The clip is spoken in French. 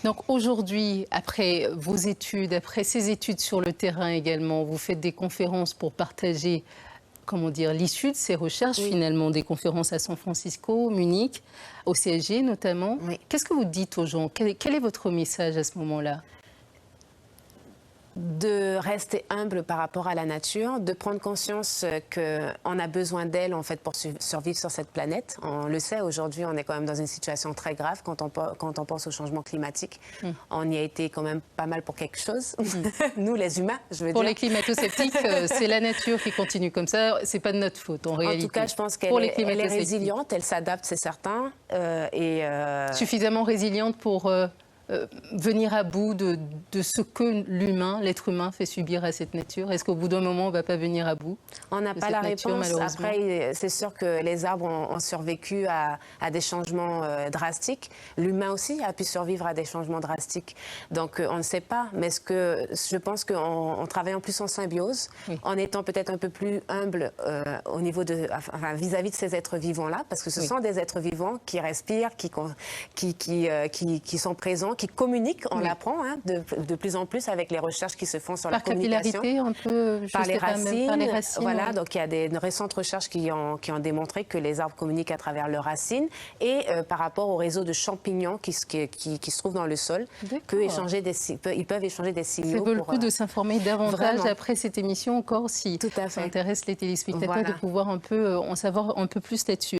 Donc aujourd'hui, après vos études, après ces études sur le terrain également, vous faites des conférences pour partager, comment dire, l'issue de ces recherches, Oui. finalement, des conférences à San Francisco, Munich, au CSG notamment. Oui. Qu'est-ce que vous dites aux gens? Quel est votre message à ce moment-là? De rester humble par rapport à la nature, de prendre conscience qu'on a besoin d'elle en fait pour survivre sur cette planète. On le sait, aujourd'hui, on est quand même dans une situation très grave quand on pense au changement climatique. On y a été quand même pas mal pour quelque chose. Nous, les humains, je veux dire. Pour les climato-sceptiques, c'est la nature qui continue comme ça. C'est pas de notre faute, en réalité. En tout cas, je pense qu'elle est résiliente, elle s'adapte, c'est certain. Suffisamment résiliente pour venir à bout de ce que l'être humain fait subir à cette nature? Est-ce qu'au bout d'un moment, on ne va pas venir à bout? On n'a pas la réponse. Après, c'est sûr que les arbres ont survécu à des changements drastiques. L'humain aussi a pu survivre à des changements drastiques. Donc, on ne sait pas. Mais je pense qu'en travaillant plus en symbiose, oui, en étant peut-être un peu plus humble au niveau vis-à-vis de ces êtres vivants-là, parce que ce sont des êtres vivants qui respirent, qui sont présents, qui communiquent, on l'apprend de plus en plus avec les recherches qui se font sur la communication. Par capillarité, un peu, par les racines. Voilà, ouais. donc il y a des récentes recherches qui ont démontré que les arbres communiquent à travers leurs racines et par rapport au réseau de champignons qui se trouvent dans le sol, ils peuvent échanger des signaux. Ça vaut le coup de s'informer davantage après cette émission encore, si ça intéresse les téléspectateurs, de pouvoir un peu en savoir un peu plus là-dessus.